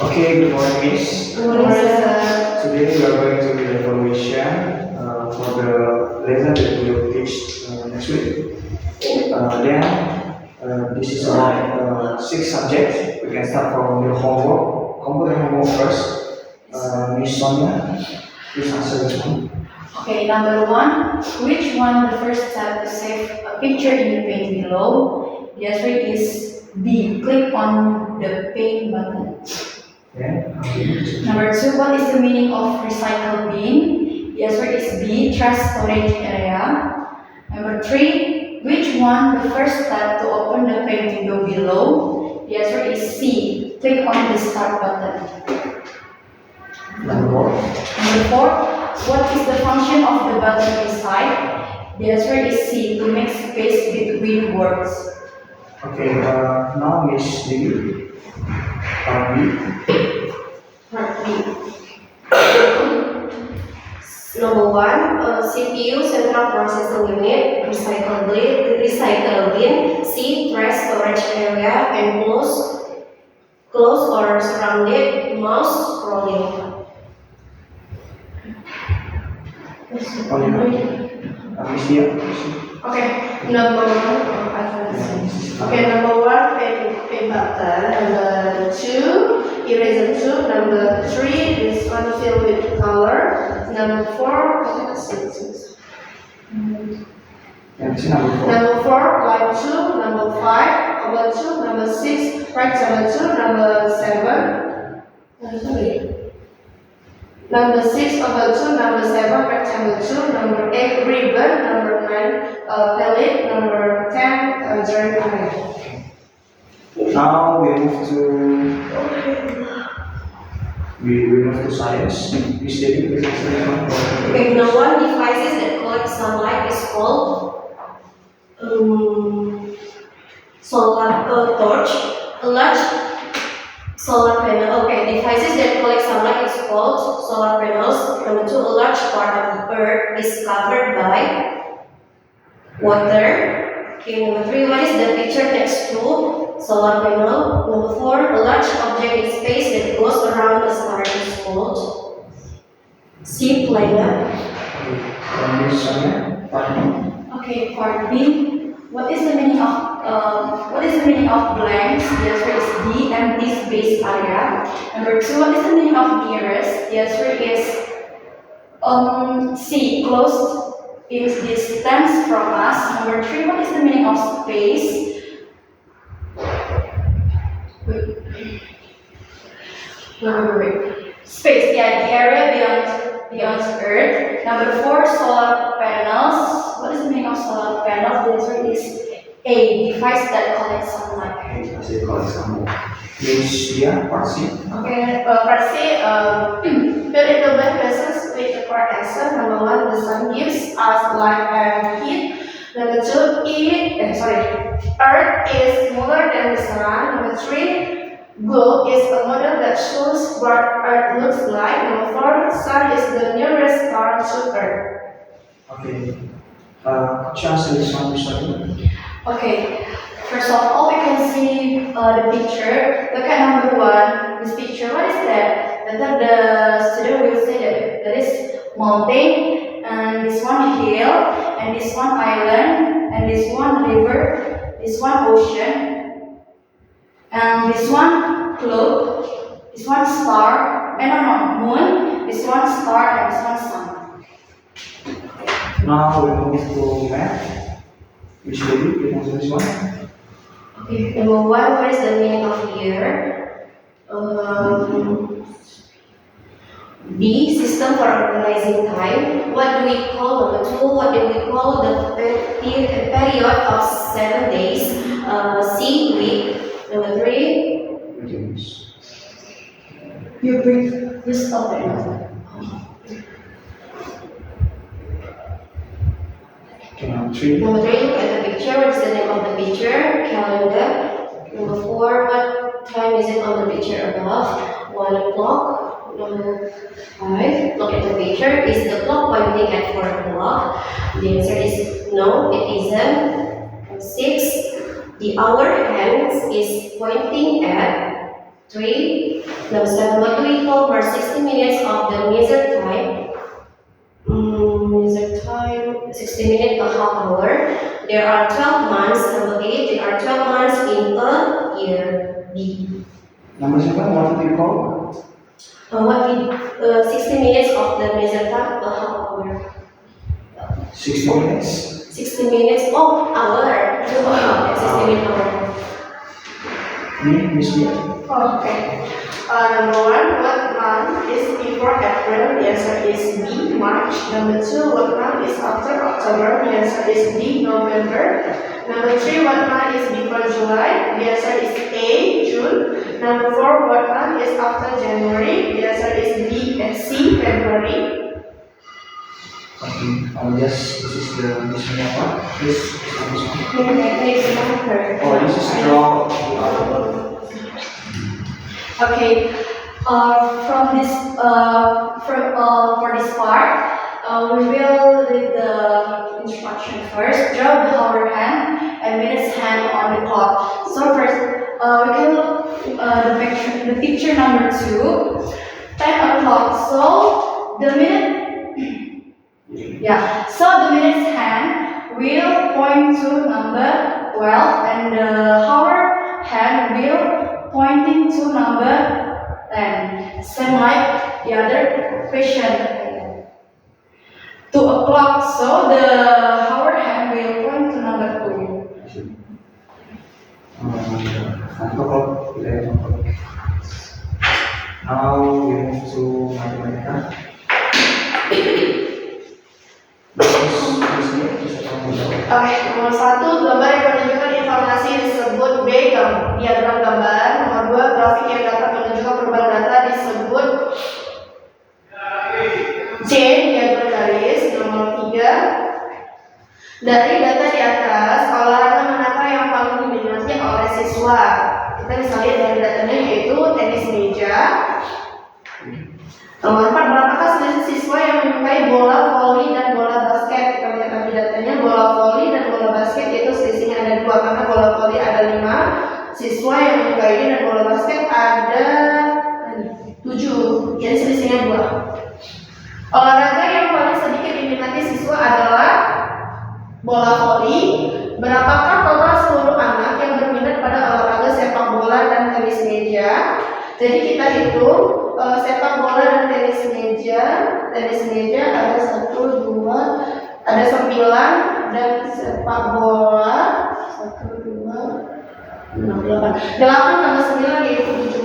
Okay, good morning, Miss. Good morning, sir. Today we are going to do the evaluation for the lesson that we will teach next week. This is about 6 subjects. We can start from the homework. Complete the homework first. Miss Sonia, please answer this one. Okay, number 1. Which one the first step to save a picture in the pane below? The answer is B. Click on the pane button. Okay. Number 2. What is the meaning of recycle bin? The answer is B. Trash storage area. Number 3. Which one the first step to open the pane window below? The answer is C. Click on the start button. Number 4. Number 4, what is the function of the button inside? The answer is C, to make space between words. Okay, now Miss Dewi. Part B. Part B. Number 1, CPU Central Processing Unit, recycle bin, C, trash storage area, and close or surrounded mouse scrolling. Miss Dia. Okay, number 1, number 1, pen button. Number 2, eraser tube. Number 3, this one filled with color. Number 4, Number 4. number 4, light tube. Number 5, oval tube. Number 6, rectangle tube. Number 7, number 6, oval tube. Number 7, rectangle tube. Number 8, ribbon. Number 9, pellet. Number 10, drawing area. Now we move to science. Miss Dewi, please answer this one. Okay, now one devices that collect sunlight is called solar torch. A large solar panel. Okay, devices that collect sunlight is called solar panels. Number 2, a large part of the earth is covered by water. Okay, number 3, what is the picture next to solar panel? Number 4, a large object in space that goes around the star is called C, planet. Miss Sonia, part B. Okay, part B. What is the meaning of blanks? The answer is D, empty space area. Number 2, what is the meaning of nearest? The answer is C, close in distance from us. Number 3, what is the meaning of space? Wait. Space, yeah, the area beyond Earth. Number 4, solar panels. What is the meaning of solar panels? The answer is A, device that collects sunlight. Masih kalau kamu. Miss Dia, part C. Okay, part C, fill in the blank spaces with the correct answer. Number 1, the sun gives us light and heat. Number 2, Earth is smaller than the sun. Number 3, globe is a model that shows what Earth looks like. Number 4, sun is the nearest star to Earth. Okay. Could you answer this one, Miss Sonia? Okay, first of all, we can see the picture. Look at number 1. This picture, what is that? Then the student will say that is mountain, and this one hill, and this one island, and this one river, this one ocean, and this one cloud, this one star, moon, this one star, and this one sun. Now we move to math. Miss Dewi, please answer this one. Okay, number 1, what is the meaning of year? B, system for organizing time. What do we call number 2? What do we call the period of 7 days? C, week. Number 3. Okay, Miss. You bring this up and Okay, number 3. Number 3, look at the picture. What is the name of the picture? Calendar. Number 4, what time is it on the picture above? 1 o'clock. Number 5, look at the picture. Is the clock pointing at 4 o'clock? The answer is no, it isn't. 6, the hour hands is pointing at 3. Number 7. What do we call for 60 minutes of the measure time? Measure time 60 minutes per half hour. There are 12 months. Number 8. There are 12 months in a year. B. Number 7, what do you call? 60 minutes of the measure time per half hour. 60 minutes. 60 minutes. Oh, hour. 60 minutes hour. Miss Dia. Okay. Number 1, what month is before April? The answer is B, March. Number 2, what month is after October? The answer is B, November. Number 3, what month is before July? The answer is A, June. Number 4, what month is after January? The answer is B and C, February. Okay, yes, this is the mission part. This is the mission. Next number. Oh, this is draw. Okay, from this for this part, we will read the instruction first. Draw the hour hand and minutes hand on the clock. So first, we can look the picture number 2, 10 o'clock. So the minute, yeah. So the minutes hand will point to number 12, and the hour hand will pointing to number 10. Same like the other question. 2 o'clock, so the hour hand will point to number 2. 9 o'clock, 11 o'clock. Now we move to Mathematika. Oke, nomor 1, gambar yang menunjukkan informasi disebut B, diagram gambar. Nomor 2, grafik yang dapat menunjukkan perubahan data disebut C, diagram garis. Nomor 3, dari data di atas, olahraga manakah yang paling diminati oleh siswa? Kita bisa lihat dari datanya yaitu tenis meja. Nomor 4, berapakah selisih siswa yang menyukai bola voli dan bola basket? Kita lihat lagi datanya, bola voli dan bola basket itu selisihnya ada 2, karena bola voli ada 5 siswa yang menyukai ini dan bola basket ada 7, jadi selisihnya 2. Olahraga yang paling sedikit diminati siswa adalah bola voli. Berapakah total seluruh anak yang berminat pada olahraga sepak bola dan tenis meja? Jadi kita hitung sepak bola dan tenis meja ada 1, 2, ada 9, dan sepak bola 1, 2, 6, 8 tambah 9 yaitu 17.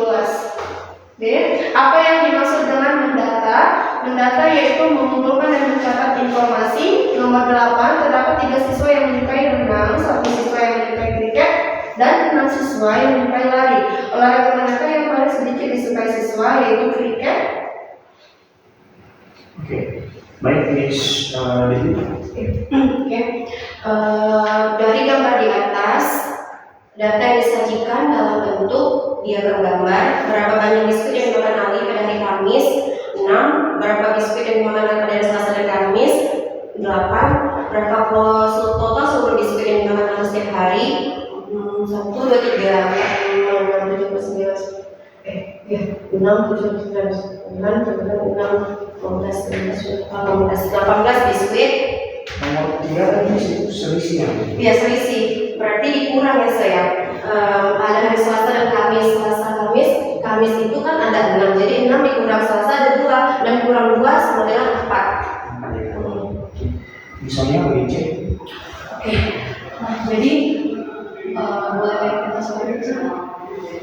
Oke, apa yang dimaksud dengan mendata? Mendata yaitu mengumpulkan dan mencatat informasi. Nomor 8, terdapat 3 siswa yang menyukai renang, 1 siswa yang menyukai kriket, dan 6 siswa yang menyukai lari. Olahraga manakah yang paling sedikit disukai siswa? Yaitu kriket. Oke, baik Miss Devi. Oke. Dari gambar di atas, data yang disajikan dalam bentuk diagram gambar. Berapa banyak biskuit yang dimakan Ali pada hari Kamis? 6. Berapa biskuit yang dimakan Ali pada Selasa dan Kamis? 8. Berapa total seluruh biskuit yang dimakan Ali setiap hari? 1, 2, 3, 4, 5, 6, 7, 9, 6, 7, 9, 18 biskuit. Nomor 3 tadi itu selisih ya? Iya, selisih. Berarti dikurang ya saya. Ada hari Selasa dan Kamis. Selasa, Kamis itu kan ada 6. Jadi 6 dikurang Selasa ada 2. 6 dikurang 2 sama dengan 4. Misalnya boleh cek. Oke. Nah, jadi boleh kita sorry.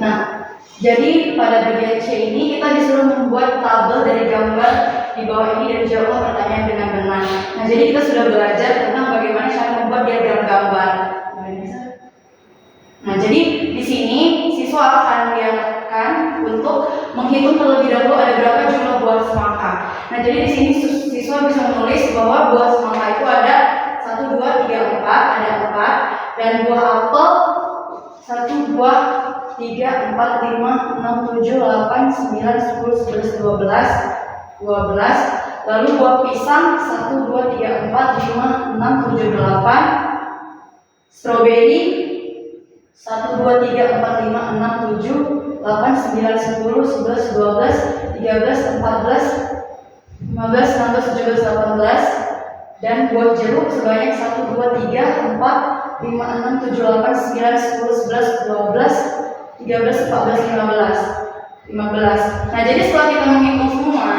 Nah, jadi pada bagian C ini kita disuruh membuat tabel dari gambar di bawah ini dan jawab pertanyaan dengan benar. Nah, jadi kita sudah belajar tentang bagaimana cara membuat diagram gambar. Nah, jadi di sini siswa akan diarahkan untuk menghitung terlebih dahulu ada berapa jumlah buah semangka. Nah, jadi di sini siswa bisa menulis bahwa buah semangka itu ada 1, 2, 3, 4, ada 4, dan buah apel 1, 2, 3, 4, 5, 6, 7, 8, 9, 10, 11, 12, lalu buah pisang 1, 2, 3, 4, 5, 6, 7, 8, stroberi 1, 2, 3, 4, 5, 6, 7, 8, 9, 10, 11, 12, 13, 14, 15, 16, 17, 18, dan buah jeruk sebanyak 1, 2, 3, 4, 5, 6, 7, 8, 9, 10, 11, 12, 13, 14, 15. Nah, jadi setelah kita menghitung semua,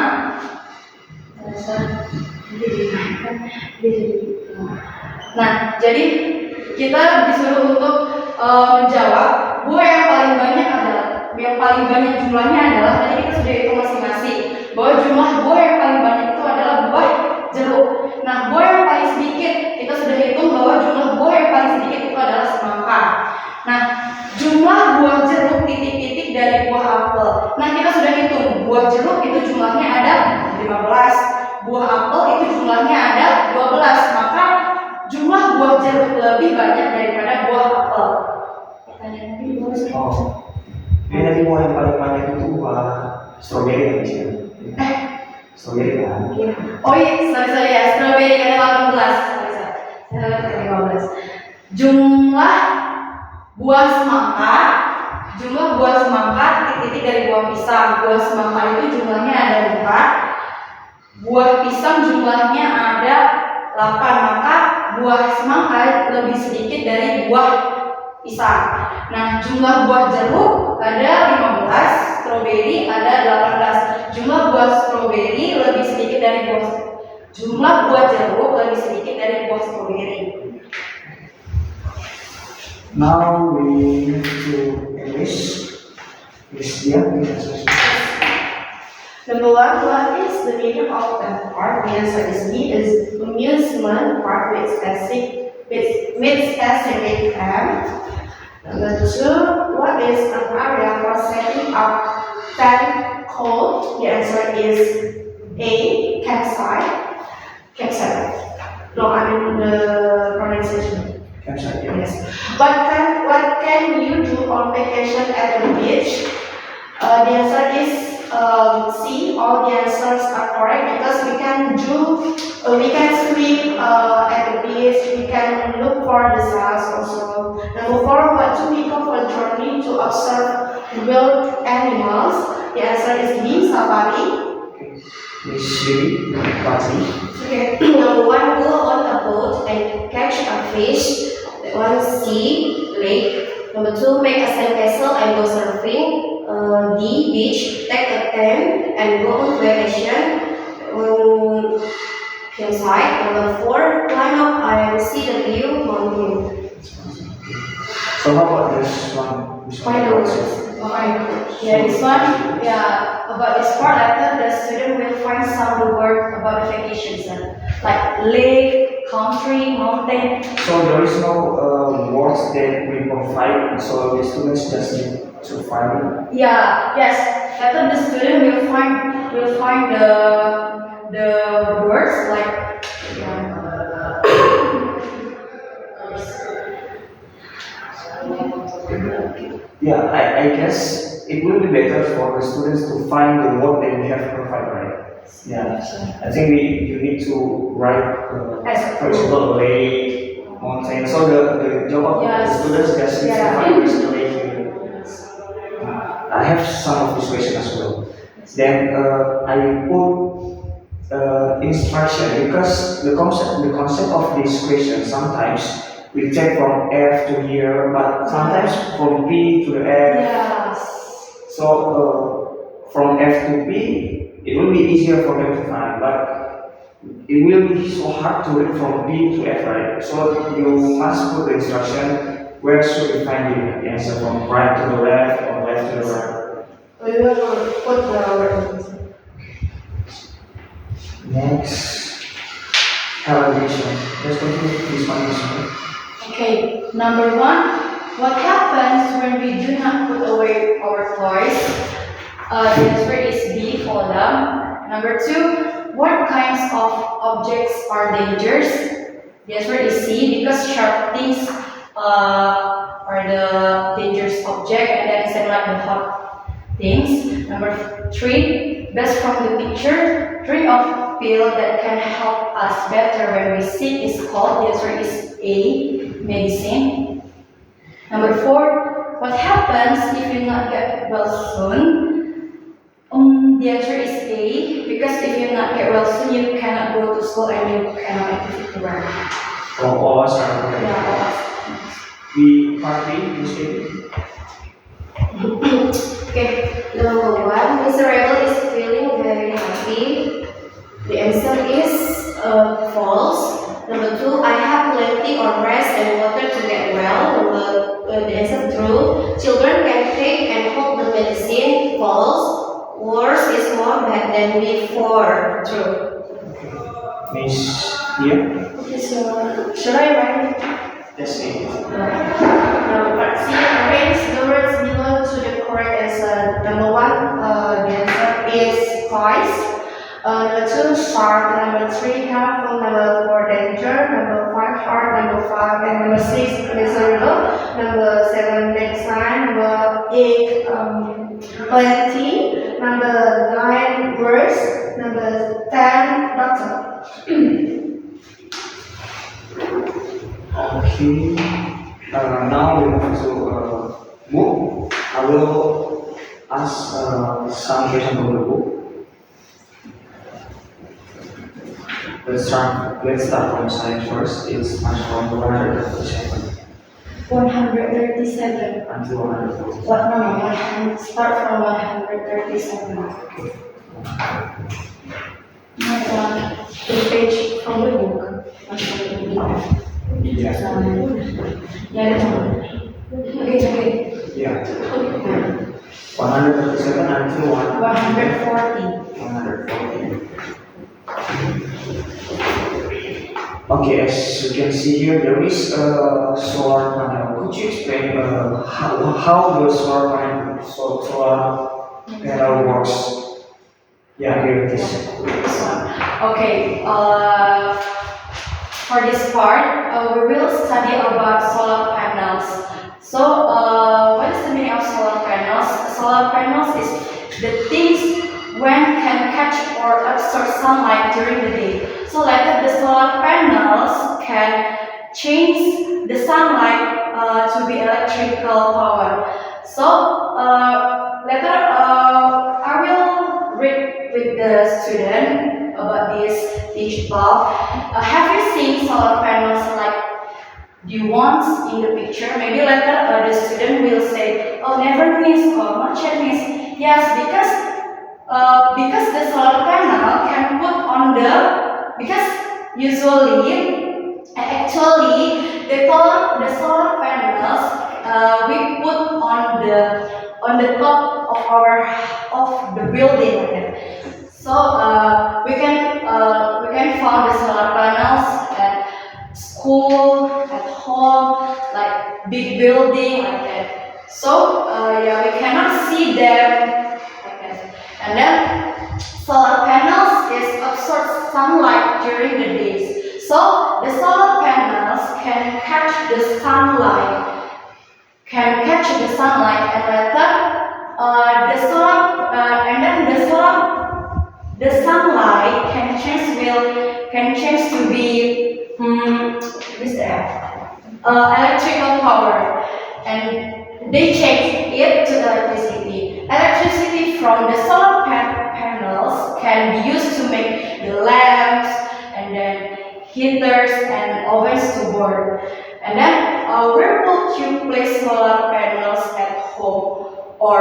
nah, jadi kita disuruh untuk menjawab buah yang paling banyak jumlahnya adalah, tadi kita sudah hitung masing-masing bahwa jumlah buah yang paling banyak itu adalah buah jeruk. Nah, buah yang paling sedikit kita sudah hitung bahwa jumlah buah yang paling sedikit itu adalah semangka. Nah, jumlah buah jeruk titik-titik dari buah apel. Nah, kita sudah hitung buah jeruk itu jumlahnya ada 15, buah apel itu jumlahnya ada 12. Maka jumlah buah jeruk lebih banyak daripada buah apel. Pertanyaan ini Ini tadi buah yang paling banyak itu buah stroberi kan sih? Stroberi kan? Oh iya, sorry ya, stroberi ada 18. Saya ada 15. Jumlah buah semangka titik-titik dari buah pisang. Buah semangka itu jumlahnya ada 4. Buah pisang jumlahnya ada 8. Maka buah semangka lebih sedikit dari buah pisang. Nah, jumlah buah jeruk ada 15, stroberi ada 18. Jumlah buah stroberi lebih sedikit dari jumlah buah jeruk lebih sedikit dari buah stroberi. Now we move to English. Number 1, what is the meaning of that part? The answer is B, is amusement park with specific term. Number 2, what is an area for setting up tent called? The answer is A, campsite. No, I mean the pronunciation. Campsite, yeah. Yes. What can you do on vacation at the beach? The answer is C. All the answers are correct because we can swim at the beach. We can look for the stars also. Number 4, what do we go for a journey to observe wild animals? The answer is B. Safari. Miss Yuri, Pati. Okay. Number 1, go on a boat and catch a fish. That one, C, lake. Number 2, make a sandcastle and go surfing. D, beach, take a tent and go on vacation. Campsite. Number 4, climb up and see the view mountain. So how about this one? Yeah, this one, about this part, after the student will find some word about the vacations, like lake, country, mountain. So there is no words that we provide, so the students just need to find it. Yeah, yes. After the student will find the words like Yeah, I guess it will be better for the students to find the word that we have provided, right? Yeah, I think you need to write, for example, lake, mountain. So the job of the students just needs to find this lake here. I have some of this question as well. Then I put instruction because the concept of this question sometimes we take from F to here, but sometimes from P to the F. yes. So from F to P, it will be easier for them to find, but it will be so hard to read from P to F, right? So you must put the instruction where should we find the answer, from right to the left or left to the right. We will put the word. Next, calibration. Let's continue this one. Okay, number 1, what happens when we do not put away our toys? The answer is B, fall down. Number 2, what kinds of objects are dangerous? The answer is C, because sharp things are the dangerous object, and then same like the hot things. Number 3, best from the picture, drink of pill that can help us better when we sick is called. The answer is A, medicine. Number 4, what happens if you not get well soon? The answer is A, because if you not get well soon, you cannot go to school and you cannot activity work. All of us are okay. Yeah, all of us. We partly use it. Okay, number one, Mr. Rebel is feeling very happy. The answer is false. Number two, I have plenty of rest and water to get well. The answer true. Children can take and hold the medicine. False. Worse is more bad than before. True. Miss Dia, Okay, so should I write it? that's it. Part C, arrange the words below to the correct answer. Number one, the answer is twice. Number two, sharp. Number three, careful. Number four, danger. Number five, hard. Number five, and number six, miserable. Number seven, next time. Number eight, plenty. Number nine, worse. Number 10, doctor. Okay. Now we move to book. I will ask some questions from the book. Let's start from science first. It's much from 137 137. until 140. What? No, 100. Start from 137. The page from the book. Yeah. Yeah, that's one. Okay. Yeah. 137 until 140. 140. Okay, as you can see here, there is a solar panel. Could you explain how the solar panel works? Yeah, here it is. This one. Okay. For this part, we will study about solar panels. So, what is the meaning of solar panels? Solar panels is the things when can catch or absorb sunlight during the day. So, like that, the solar panels can change the sunlight to be electrical power. So, later I will read with the student about this digital. Have you seen solar panels like the ones in the picture? Maybe later the student will say, "Oh, never miss or not yet miss." Yes, because the solar panel can put on because usually actually the solar panels we put on the top of the building like that. So we can find the solar panels at school, at home, like big building like that. So yeah, we cannot see them like that. And then solar panels is absorb sunlight during the days. So the solar panels can catch the sunlight, and later the sunlight can change to be electrical power, and they change it to electricity. Electricity from the solar panels can be used to make the lamps and then heaters and ovens to burn. And then where would you place solar panels at home or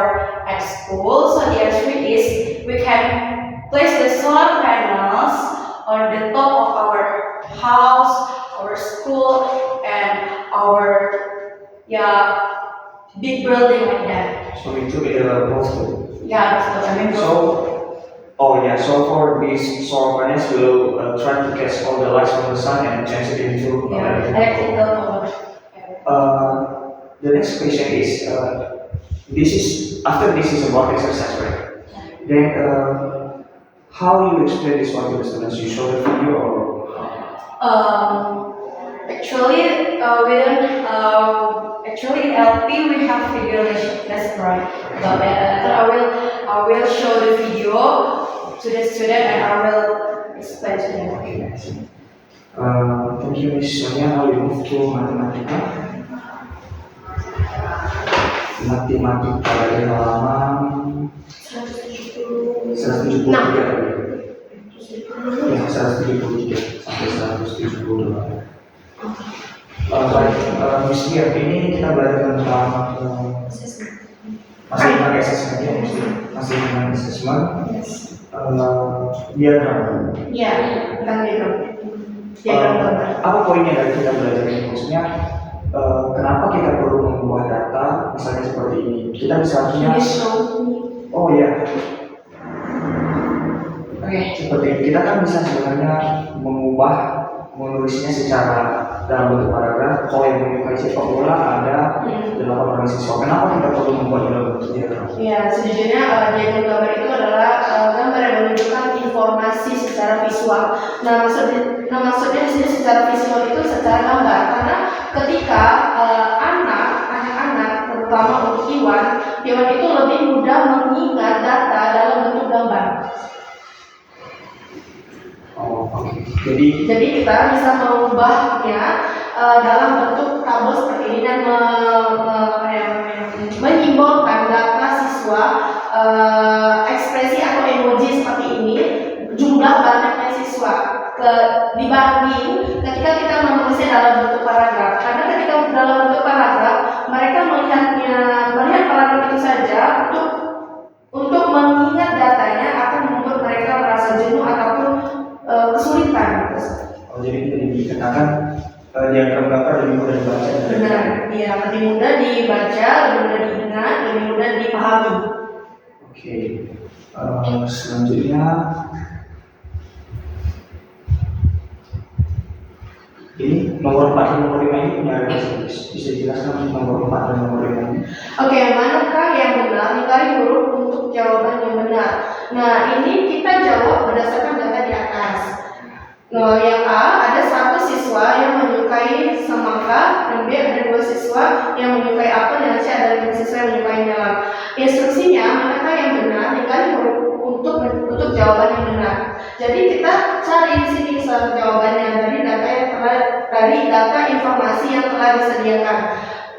at school? So the answer is we can place the solar panels on the top of our house, our school, and our big building like that. So itu both. Yeah, that's what I mean. So for these solar panels, we'll try to catch all the lights from the sun and change it into electrical power. The next question is, this is about exercise, right? Then how you explain this one to the students? You show the video or? Actually, we don't. Actually, in LP we have video lesson, right? But I will show the video to the student and I will explain to them. Okay. Thank you, Miss Sonia. Now we move to Matematika. matematika dari halaman 173 ya, 173 sampai 178. Baik, Miss Dia, ini kita belajar tentang masih tentang assessment ya, masih tentang assessment. Diagram. Ya, bukan diagram. Diagram gambar. Apa poinnya dari kita belajar ini? Maksudnya kenapa kita perlu mengubah data misalnya seperti ini? Kita misalnya oh ya, oke, seperti ini. Kita kan bisa sebenarnya menulisnya secara dalam bentuk paragraf. Kalau yang menyukai sepak bola ada 8 orang siswa. Kenapa kita perlu membuat dalam bentuk diagram? Ya, sejujurnya diagram gambar itu adalah gambar yang menunjukkan informasi secara visual. Nah, maksudnya di sini secara visual itu secara gambar. Karena ketika anak-anak, terutama untuk Iwan itu lebih mudah mengingat data dalam bentuk gambar. Oh, oke. Jadi kita bisa mengubahnya dalam bentuk tabel seperti ini dan menyimbolkan data siswa, ekspresi atau emoji seperti ini, jumlah banyaknya siswa dibanding ketika kita menulisnya dalam bentuk paragraf. Karena ketika dalam bentuk paragraf mereka melihat paragraf itu saja untuk mengingat datanya akan membuat mereka merasa jenuh ataupun kesulitan. Oh, jadi kita dikatakan diagram gambar lebih mudah dibaca. Benar, ya, lebih mudah dibaca, lebih mudah diingat, lebih mudah dipahami. Oke, selanjutnya ini nomor 4 dan nomor 5 ini punya apa sih? Bisa dijelaskan nomor 4 dan nomor 5 ini? Oke, manakah yang benar? Lingkari huruf untuk jawaban yang benar. Nah, ini kita jawab berdasarkan data di atas. Nah, yang A, ada 1 siswa yang menyukai semangka, dan B, ada 2 siswa yang menyukai apel, dan C, ada 5 siswa yang menyukai melon. Instruksinya, manakah yang benar? Lingkari huruf untuk jawaban yang benar. Jadi kita cari di sini suatu jawabannya dari data informasi yang telah disediakan.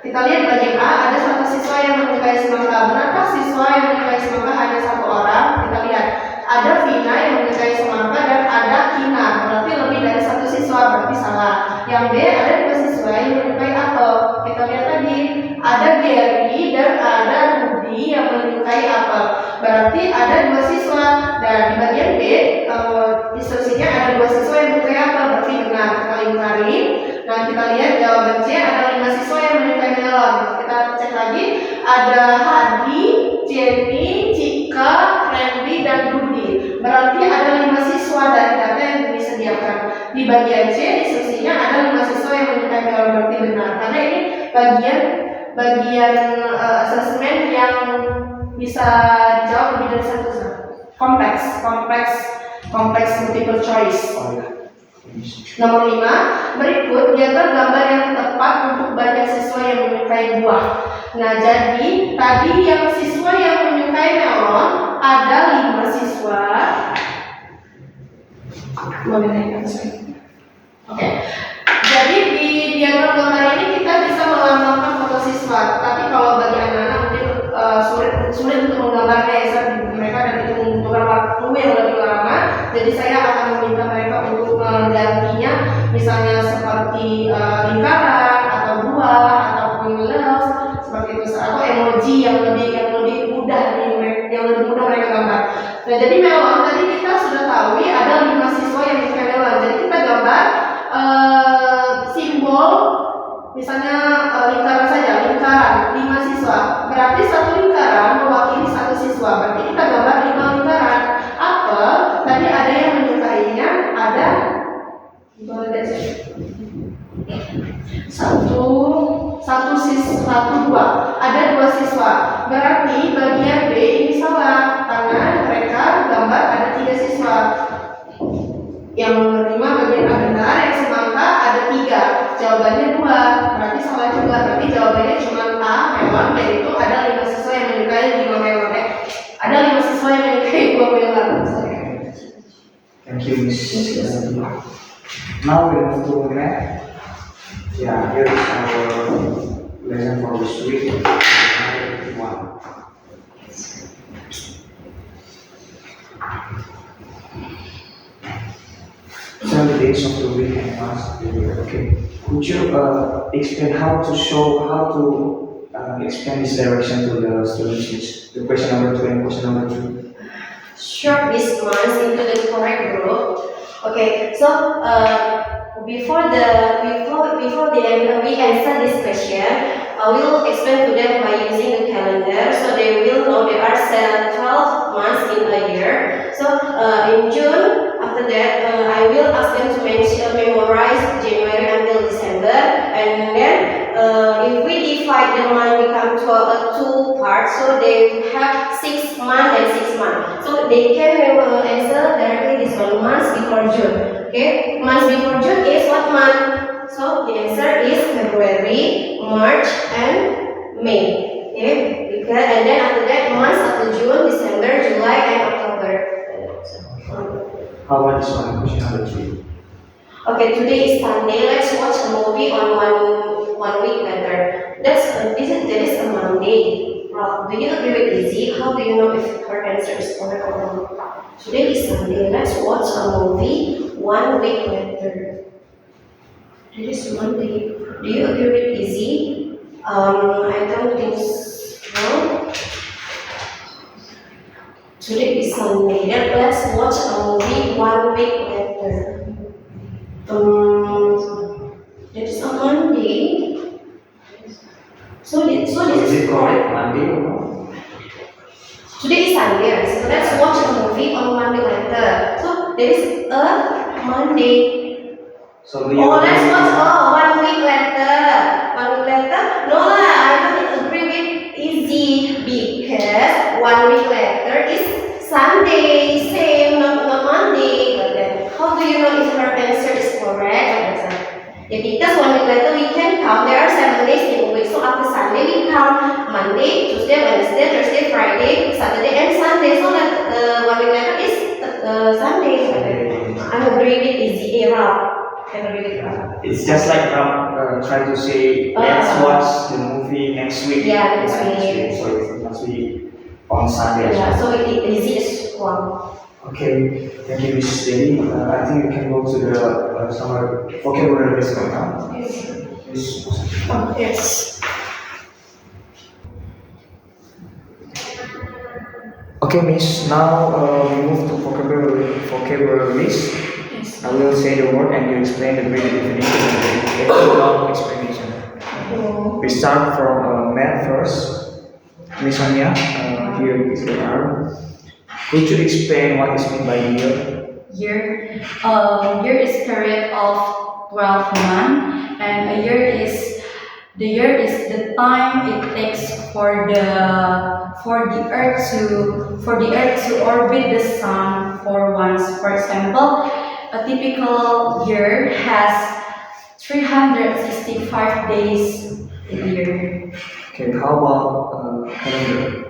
Kita lihat bagian A, ada 1 siswa yang menyukai semangka. Benarkah siswa yang menyukai semangka hanya 1 orang? Kita lihat. Ada Vina yang menyukai semangka dan ada Kina. Berarti lebih dari 1 siswa, berarti salah. Yang B, ada 2 siswa yang menyukai apel. Kita lihat tadi. Ada Gary dan ada Rudy yang menyukai apel. Berarti ada 2 siswa. Dan di bagian B, instruksinya ada 2 siswa yang menyukai apel. Berarti benar. Kita lingkari. Nah, kita lihat jawaban C, ada 5 siswa yang menyukai melon. Kita cek lagi. Ada Hadi, Jenny, Cika, Randy, dan Rudy. Berarti ada 5 siswa dari data yang disediakan. Di bagian C, instruksinya ada 5 siswa yang menyukai melon. Berarti benar. Karena ini bagian asesmen yang bisa dijawab lebih dari 1. Kompleks multiple choice. Nomor 5, berikut diagram gambar yang tepat untuk banyak siswa yang menyukai buah. Nah, jadi tadi yang siswa yang menyukai melon ada 5 siswa. Oke. Jadi di diagram gambar ini kita bisa melambangkan foto siswa. Tapi kalau bagi anak-anak mungkin sulit untuk menggambarnya ya, mereka dan itu membutuhkan waktu yang lebih lama. Jadi saya akan meminta mereka untuk menggantinya, misalnya seperti lingkaran atau buah ataupun love seperti itu, atau emoji yang lebih mudah mereka gambar. Nah, jadi melon tadi kita sudah tahu ada 5 siswa yang menyukai melon. Jadi kita gambar simbol, misalnya lingkaran saja, lingkaran 5 siswa. Berarti 1 lingkaran mewakili 1 siswa. Berarti kita gambar 5 lingkaran. Apel tadi ada yang menyukainya, ada dua, ada 2 siswa. Berarti bagian B ini salah karena mereka gambar ada 3 siswa. Yang nomor 5 bagian A benar, yang semangka ada 3, jawabannya 2, berarti salah juga. Berarti jawabannya cuma A, melon, yaitu ada 5 siswa yang menyukai 5 melon. Ada 5 siswa yang menyukai 2 melon. Thank you, Miss. Now we move to math. Yeah, here is our lesson for this week. one. So the days of the week and months of the year. Okay. Could you explain how to explain this direction to the students? Which the question number 2 and question number 3. Short these months into the correct group. Okay, so before we answer this question, I will explain to them by using the calendar, so they will know there are 12 months in a year. So in June, after that, I will ask them to memorize January until December, and then if we divide the month become two parts, so they have 6 months and 6 months. So they can answer directly this 1 month before June. Okay, months before June is what month? So the answer is February, March, and May. Okay, and then after that, months after June, December, July, and October. How about this one? Question number 3. Okay, today is Sunday. Let's watch a movie on one week later. That is a Monday. Well, do you agree with Izzy? How do you know if her answer is correct or wrong? Today is Sunday. Let's watch a movie 1 week later. It is Monday. Do you agree with Izzy? I don't think so. Today is Sunday. Then let's watch a movie 1 week later. It is a Monday. So this Is it correct Monday or no? Today is Sunday, so let's watch a movie on 1 week later. So there is a Monday. So do you Let's watch 1 week later. 1 week later? No lah, I don't agree with Izzy because 1 week later is Sunday, same, not Monday. But then, how do you know if her answer is correct? Yeah, because 1 week later we can count. There are 7 days in a week. So after Sunday we count Monday, Tuesday, Wednesday, Thursday, Friday, Saturday, and Sunday. So that 1 week later is Sunday. I agree with Izzy. I agree with her. It's just like try to say let's watch the movie next week. Yeah, next week. So it must be on Sunday as Yeah, well. so Izzy is wrong. Okay, thank you, Mrs. Devi. I think we can go to the summer vocabulary lesson now. Yes. Yes. Okay, Miss. Now we move to vocabulary list. Yes. I will say the word and you explain the Greek definition and the long explanation. We start from math first. Miss Sonia, here is the arm. Could you explain what is meant by year? Year is period of 12 months, and the year is the time it takes for the earth to orbit the sun for once. For example, a typical year has 365 days in a year. Okay, how about calendar?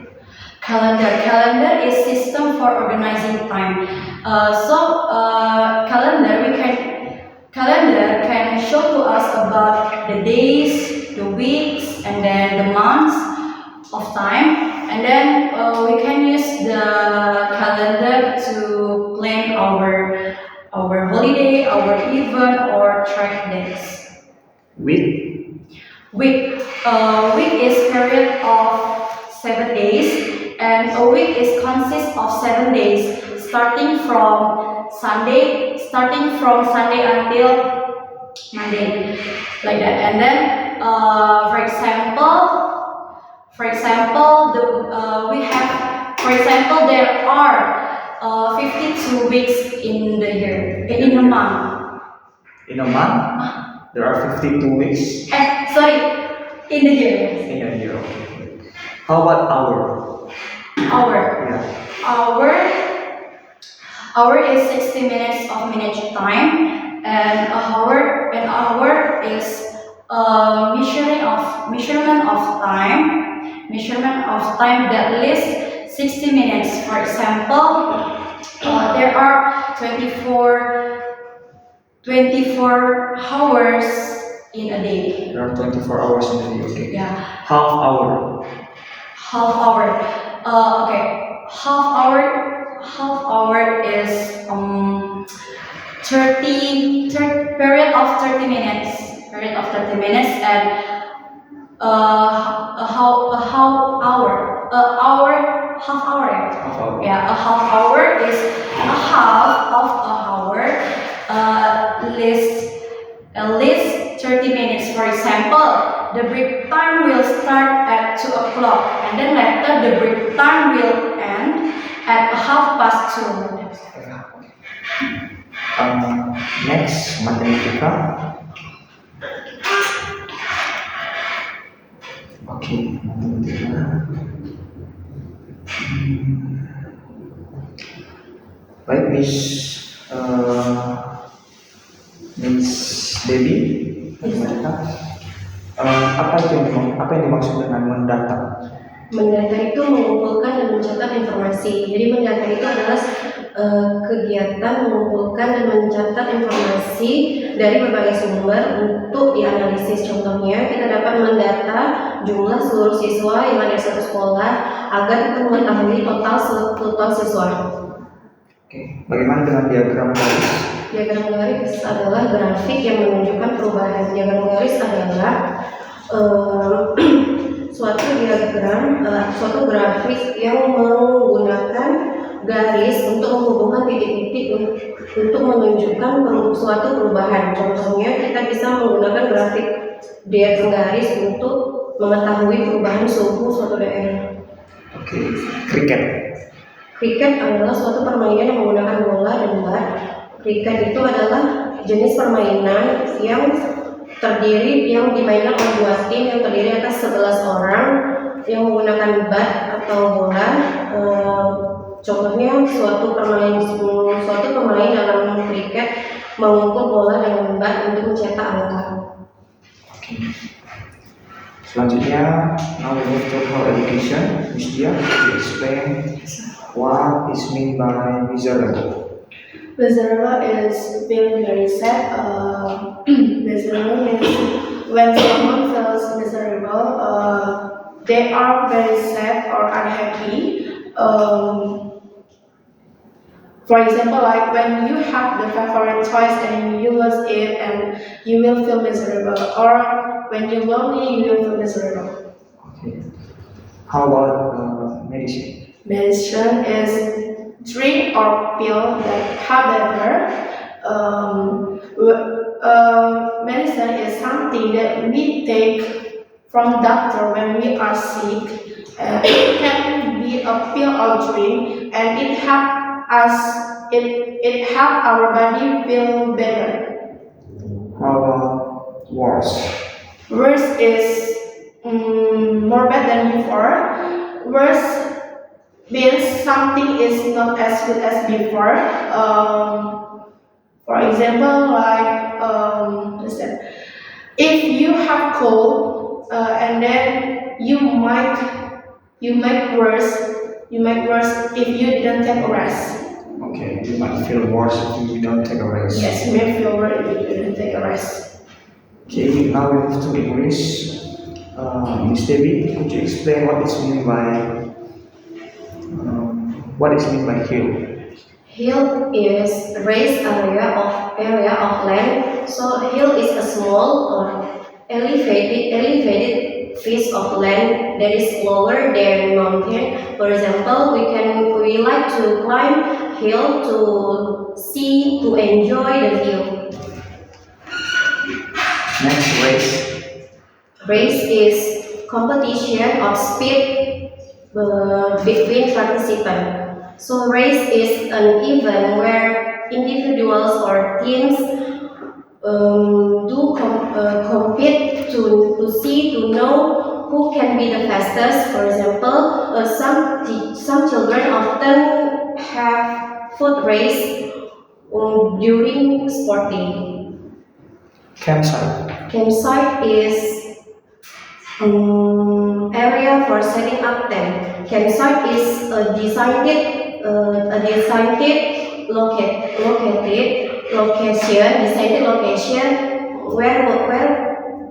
Calendar is system for organizing time. Calendar can show to us about the days, the weeks, and then the months of time. And then we can use the calendar to plan our holiday, our event, or track dates. Week? Week is period of 7 days. And a week consists of 7 days, starting from Sunday until Monday, like that. And then, for example, there are 52 weeks in the year, in a month. In a month, there are 52 weeks. In the year. In a year. How about hour? Hour is 60 minutes of minute time, and an hour is measurement of time that lasts 60 minutes. For example, there are 24 hours in a day. There are 24 hours in a day, okay. Yeah. Half hour. half hour. Okay, half hour is 30 period of 30 minutes. Period of 30 minutes and half hour. Half hour. Yeah, a half hour is a half of a hour. At least 30 minutes. For example, the break time will start at 2 o'clock, and then later the break time will end at 2:30. Next, matematika. Oke, matematika. Baik, Miss Debbie, matematika. Apa yang dimaksud dengan mendata? Mendata itu mengumpulkan dan mencatat informasi. Jadi mendata itu adalah kegiatan mengumpulkan dan mencatat informasi dari berbagai sumber untuk dianalisis. Contohnya, kita dapat mendata jumlah seluruh siswa yang ada di satu sekolah agar kita mengetahui total siswa. Oke, bagaimana dengan diagram garis? Diagram garis adalah grafik yang menunjukkan perubahan. Diagram garis adalah suatu grafik yang menggunakan garis untuk menghubungkan titik-titik untuk menunjukkan suatu perubahan. Contohnya, kita bisa menggunakan grafik diagram garis untuk mengetahui perubahan suhu suatu daerah. Oke, kriket. Kriket adalah suatu permainan yang menggunakan bola dan bat. Kriket itu adalah jenis permainan yang dimainkan oleh dua tim yang terdiri atas 11 orang yang menggunakan bat atau bola. Contohnya suatu pemain dalam kriket memukul bola dengan bat untuk mencetak angka. Oke. Selanjutnya, now we move to health education. Miss Dia, could you explain what is meant by miserable? Miserable is feeling very sad. Miserable means when someone feels miserable, they are very sad or unhappy. For example, like when you have the favorite toys and you lose it and you will feel miserable, or when you're lonely, you will feel miserable. Okay. How about medicine? Medicine is drink or pill that have better. Medicine is something that we take from doctor when we are sick. It can be a pill or drink, and it help us. It help our body feel better. How about worse? Worse is more bad than before. Worse means something is not as good as before. For example, like if you have cold and then you might worse if you don't take a rest. Okay, you might feel worse if you don't take a rest. Yes, you may feel worse if you don't take a rest. Okay, now we move to English. Miss Debbie, could you explain what is meant by hill? Hill is raised area of land. So hill is a small or elevated piece of land that is lower than mountain. For example, we like to climb hill to enjoy the view. Next, race. Race is competition of speed between participants. So race is an event where individuals or teams compete to know who can be the fastest. For example, some children often have foot race during sporting. Campsite. Campsite is area for setting up tent. Campsite is a designated location where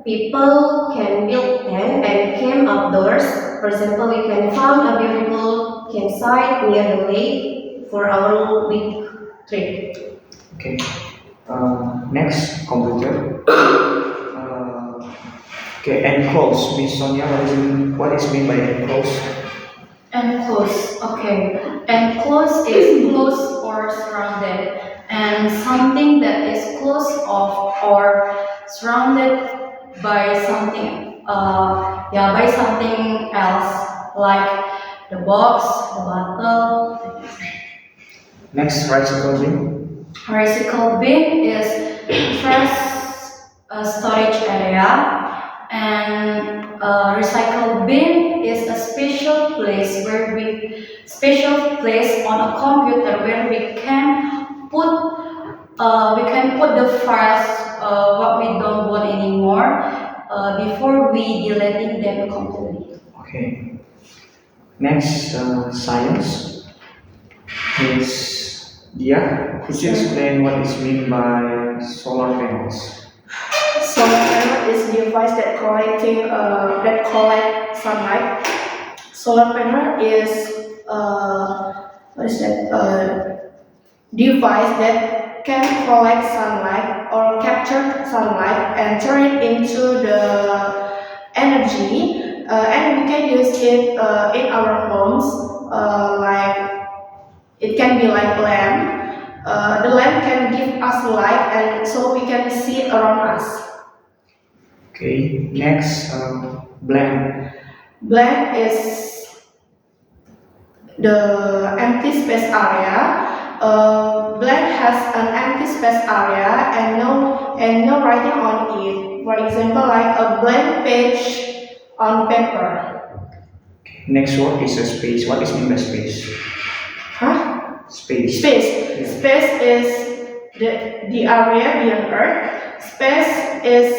people can build tent and camp outdoors. For example, we can find a beautiful campsite near the lake for our week trip. Okay. Next, computer. Okay, enclose. Miss Sonia, what is mean by enclose? Enclose, okay. Enclose is close or surrounded, and something that is close off or surrounded by something, by something else, like the box, the bottle. Next, recycle bin. Recycle bin is trash storage area, and recycle bin is a special place on a computer where we can put the files what we don't want anymore before we deleting them completely. Okay. Next, science. Miss Dia, could you explain what is mean by solar panels? Solar panel is a device that collect sunlight. Solar panel is device that can collect sunlight or capture sunlight and turn it into the energy, and we can use it in our homes. Like it can be like a lamp. The lamp can give us light, and so we can see around us. Okay. Next, blank. Blank is the empty space area. Blank has an empty space area and no writing on it. For example, like a blank page on paper. Next word is a space. What is mean by space? Huh? Space. Space. Yeah. Space is the area beyond Earth. Space is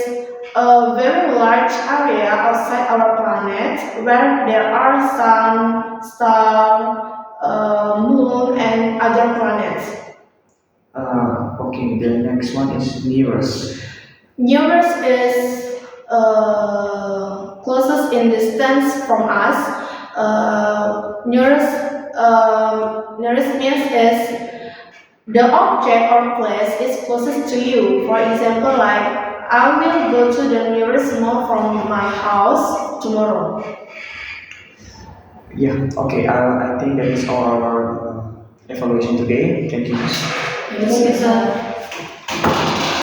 a very large area outside our planet where there are sun, star, moon, and other planets. Okay, the next one is nearest. Nearest is closest in distance from us. Nearest means is the object or place is closest to you. For example, like I will go to the nearest mall from my house tomorrow. Yeah, okay, I think that is all our evaluation today. Thank you, Miss. Yes,